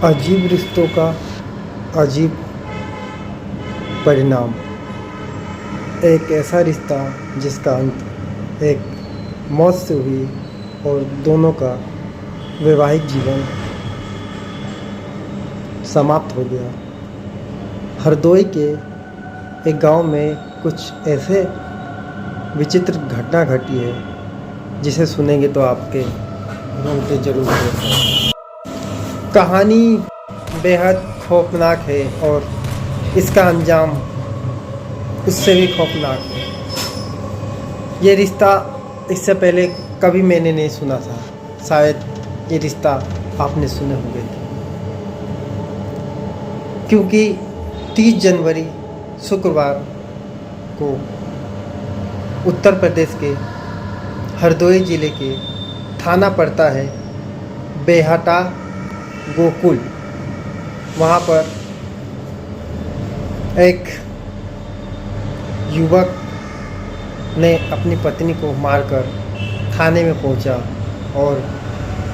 अजीब रिश्तों का अजीब परिणाम। एक ऐसा रिश्ता जिसका अंत एक मौत से हुई और दोनों का वैवाहिक जीवन समाप्त हो गया। हरदोई के एक गांव में कुछ ऐसे विचित्र घटना घटी है जिसे सुनेंगे तो आपके रोंगटे जरूर खड़े। कहानी बेहद खौफनाक है और इसका अंजाम उससे भी खौफनाक है। ये रिश्ता इससे पहले कभी मैंने नहीं सुना था। शायद ये रिश्ता आपने सुने होंगे, क्योंकि 30 जनवरी शुक्रवार को उत्तर प्रदेश के हरदोई ज़िले के थाना पड़ता है बेहाटा गोकुल। वहाँ पर एक युवक ने अपनी पत्नी को मारकर थाने में पहुंचा और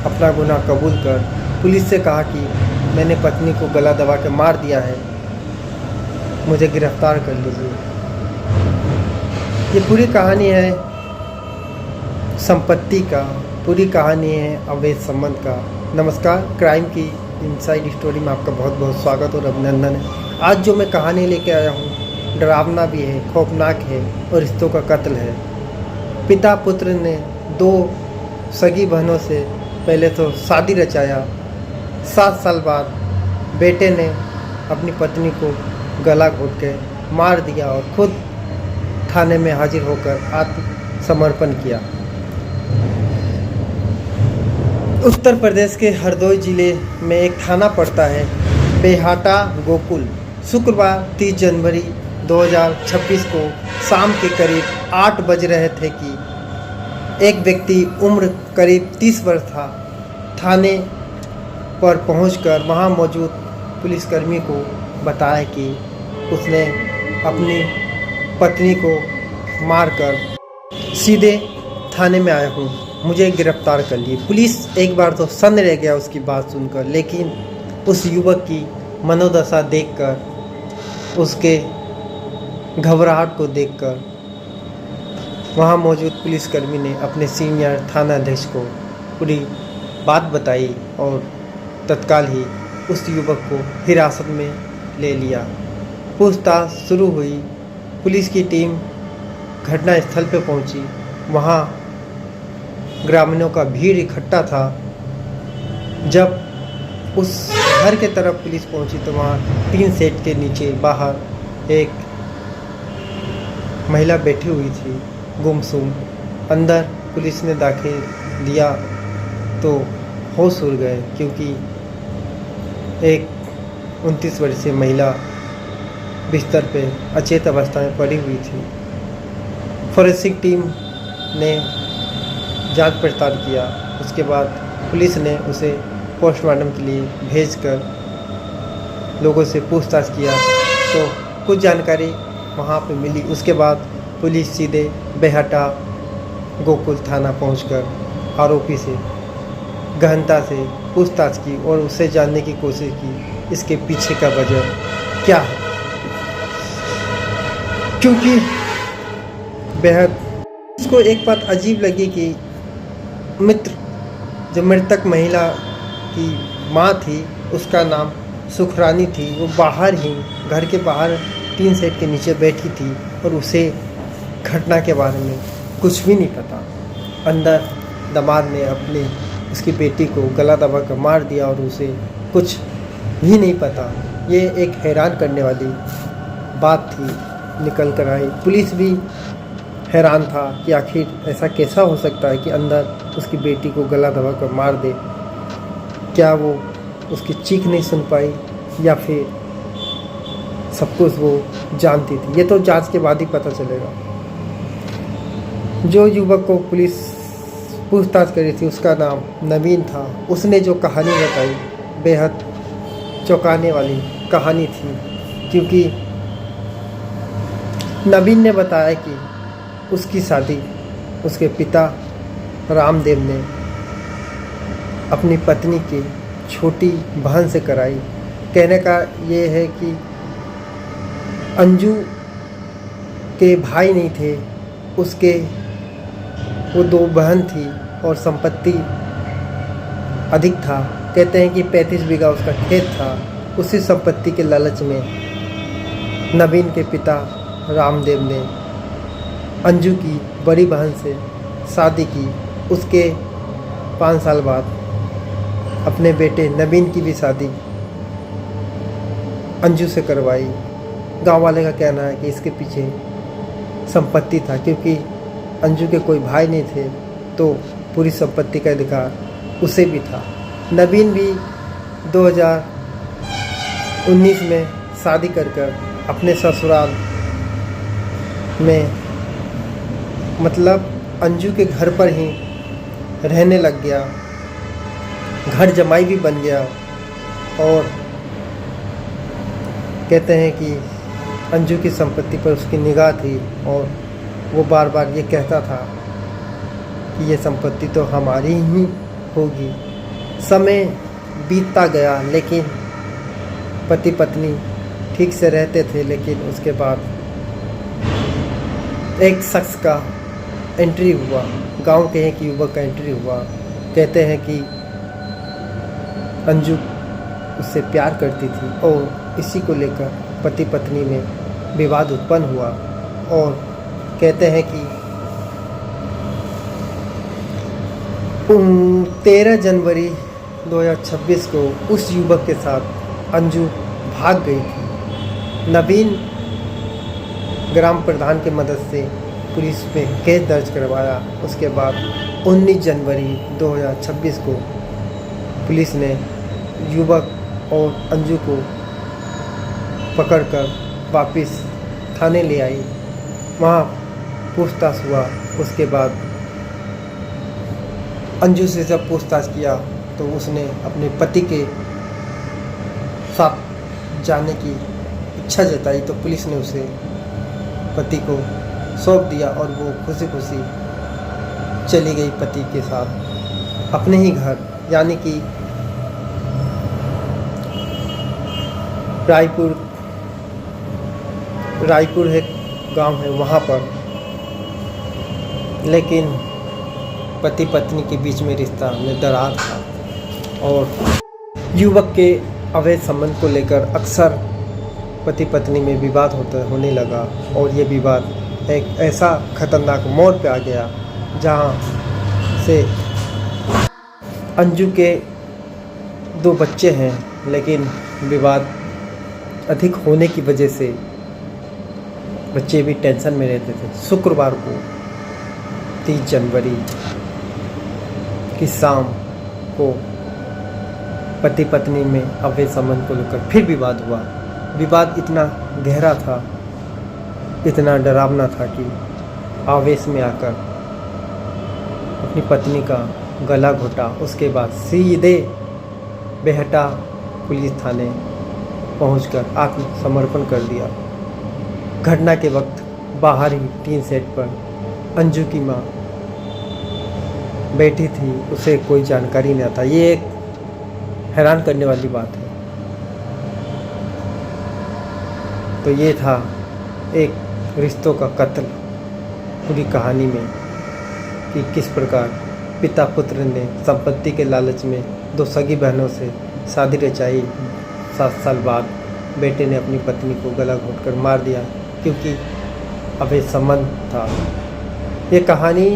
अपना गुनाह कबूल कर पुलिस से कहा कि मैंने पत्नी को गला दबा के मार दिया है, मुझे गिरफ्तार कर लीजिए। ये पूरी कहानी है संपत्ति का, पूरी कहानी है अवैध संबंध का। नमस्कार, क्राइम की इनसाइड स्टोरी में आपका बहुत बहुत स्वागत और अभिनंदन है। आज जो मैं कहानी लेके आया हूँ डरावना भी है, खौफनाक है और रिश्तों का कत्ल है। पिता पुत्र ने 2 सगी बहनों से पहले तो शादी रचाया। 7 साल बाद बेटे ने अपनी पत्नी को गला घोट के मार दिया और खुद थाने में हाजिर होकर आत्मसमर्पण किया। उत्तर प्रदेश के हरदोई ज़िले में एक थाना पड़ता है बेहाटा गोकुल। शुक्रवार 30 जनवरी 2026 को शाम के करीब 8 बज रहे थे कि एक व्यक्ति उम्र करीब 30 वर्ष था थाने पर पहुंचकर वहां मौजूद पुलिसकर्मी को बताया कि उसने अपनी पत्नी को मारकर सीधे थाने में आया हूँ, मुझे गिरफ्तार कर लिए। पुलिस एक बार तो सन्न रह गया उसकी बात सुनकर, लेकिन उस युवक की मनोदशा देखकर, उसके घबराहट को देखकर वहाँ मौजूद पुलिसकर्मी ने अपने सीनियर थानाध्यक्ष को पूरी बात बताई और तत्काल ही उस युवक को हिरासत में ले लिया। पूछताछ शुरू हुई। पुलिस की टीम घटनास्थल पर पहुंची। वहाँ ग्रामीणों का भीड़ इकट्ठा था। जब उस घर के तरफ पुलिस पहुंची तो वहाँ टीन सेट के नीचे बाहर एक महिला बैठी हुई थी गुमसुम। अंदर पुलिस ने दाखिल दिया तो होश उड़ गए, क्योंकि एक 29 वर्षीय महिला बिस्तर पे अचेत अवस्था में पड़ी हुई थी। फॉरेंसिक टीम ने जांच पड़ताल किया। उसके बाद पुलिस ने उसे पोस्टमार्टम के लिए भेजकर लोगों से पूछताछ किया तो कुछ जानकारी वहाँ पे मिली। उसके बाद पुलिस सीधे बेहाटा गोकुल थाना पहुंचकर आरोपी से गहनता से पूछताछ की और उससे जानने की कोशिश की इसके पीछे का वजह क्या है, क्योंकि बेहद उसको एक बात अजीब लगी कि मित्र जो मृतक महिला की माँ थी, उसका नाम सुखरानी थी, वो बाहर ही घर के बाहर टीन सेट के नीचे बैठी थी और उसे घटना के बारे में कुछ भी नहीं पता। अंदर दामाद ने अपने उसकी बेटी को गला दबा कर मार दिया और उसे कुछ भी नहीं पता। ये एक हैरान करने वाली बात थी निकल कर आई। पुलिस भी हैरान था कि आखिर ऐसा कैसा हो सकता है कि अंदर उसकी बेटी को गला दबा कर मार दे। क्या वो उसकी चीख नहीं सुन पाई या फिर सब कुछ वो जानती थी? ये तो जांच के बाद ही पता चलेगा। जो युवक को पुलिस पूछताछ करी थी उसका नाम नवीन था। उसने जो कहानी बताई बेहद चौंकाने वाली कहानी थी, क्योंकि नवीन ने बताया कि उसकी शादी उसके पिता रामदेव ने अपनी पत्नी के छोटी बहन से कराई। कहने का ये है कि अंजू के भाई नहीं थे, उसके वो 2 बहन थी और संपत्ति अधिक था। कहते हैं कि 35 बीघा उसका खेत था। उसी संपत्ति के लालच में नवीन के पिता रामदेव ने अंजू की बड़ी बहन से शादी की। उसके 5 साल बाद अपने बेटे नवीन की भी शादी अंजू से करवाई। गांव वाले का कहना है कि इसके पीछे संपत्ति था, क्योंकि अंजू के कोई भाई नहीं थे तो पूरी संपत्ति का अधिकार उसे भी था। नवीन भी 2019 में शादी कर अपने ससुराल में, मतलब अंजू के घर पर ही रहने लग गया। घर जमाई भी बन गया। और कहते हैं कि अंजू की संपत्ति पर उसकी निगाह थी और वो बार बार ये कहता था कि ये संपत्ति तो हमारी ही होगी। समय बीतता गया, लेकिन पति पत्नी ठीक से रहते थे। लेकिन उसके बाद एक शख्स का एंट्री हुआ, गांव के एक युवक का एंट्री हुआ। कहते हैं कि अंजू उससे प्यार करती थी और इसी को लेकर पति पत्नी में विवाद उत्पन्न हुआ। और कहते हैं कि 13 जनवरी 2026 को उस युवक के साथ अंजू भाग गई थी। नवीन ग्राम प्रधान की मदद से पुलिस में केस दर्ज करवाया। उसके बाद 19 जनवरी 2026 को पुलिस ने युवक और अंजू को पकड़कर वापस थाने ले आई। वहाँ पूछताछ हुआ। उसके बाद अंजू से जब पूछताछ किया तो उसने अपने पति के साथ जाने की इच्छा जताई, तो पुलिस ने उसे पति को सौंप दिया और वो खुशी खुशी चली गई पति के साथ अपने ही घर, यानी कि रायपुर एक गांव है वहाँ पर। लेकिन पति पत्नी के बीच में रिश्ता में दरार था और युवक के अवैध संबंध को लेकर अक्सर पति पत्नी में विवाद होने लगा। और ये विवाद एक ऐसा खतरनाक मोड़ पे आ गया जहाँ से अंजू के 2 बच्चे हैं, लेकिन विवाद अधिक होने की वजह से बच्चे भी टेंशन में रहते थे। शुक्रवार को 30 जनवरी की शाम को पति पत्नी में अवैध संबंध को लेकर फिर विवाद हुआ। विवाद इतना गहरा था, इतना डरावना था कि आवेश में आकर अपनी पत्नी का गला घोटा। उसके बाद सीधे बेहटा पुलिस थाने पहुंचकर आत्मसमर्पण कर दिया। घटना के वक्त बाहर ही टीन सेट पर अंजू की माँ बैठी थी, उसे कोई जानकारी नहीं था। ये एक हैरान करने वाली बात है। तो ये था एक रिश्तों का कत्ल पूरी कहानी में, कि किस प्रकार पिता पुत्र ने संपत्ति के लालच में 2 सगी बहनों से शादी रचाई। 7 साल बाद बेटे ने अपनी पत्नी को गला घोंटकर मार दिया क्योंकि अवैध संबंध था। ये कहानी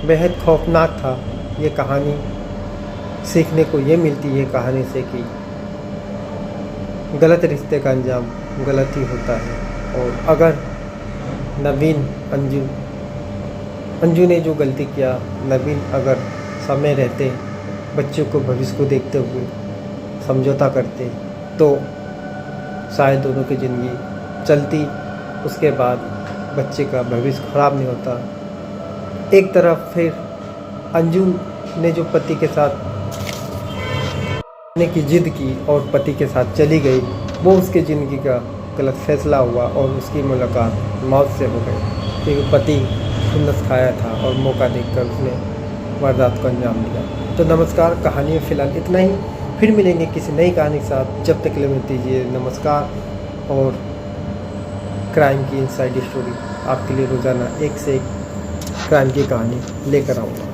बेहद खौफनाक था। ये कहानी सीखने को ये मिलती है कहानी से कि गलत रिश्ते का अंजाम गलत ही होता है। और अगर नवीन अंजू ने जो गलती किया, नवीन अगर समय रहते बच्चों को भविष्य को देखते हुए समझौता करते तो शायद दोनों की ज़िंदगी चलती। उसके बाद बच्चे का भविष्य खराब नहीं होता। एक तरफ फिर अंजू ने जो पति के साथ रहने की जिद की और पति के साथ चली गई, वो उसके ज़िंदगी का गलत फैसला हुआ और उसकी मुलाकात मौत से हो गई, क्योंकि पति खुन्नस खाया था और मौका देखकर उसने वारदात को अंजाम दिया। तो नमस्कार, कहानी में फ़िलहाल इतना ही। फिर मिलेंगे किसी नई कहानी के साथ। जब तक के लिए मिल दीजिए नमस्कार। और क्राइम की इनसाइड स्टोरी आपके लिए रोज़ाना एक से एक क्राइम की कहानी लेकर आऊँगा।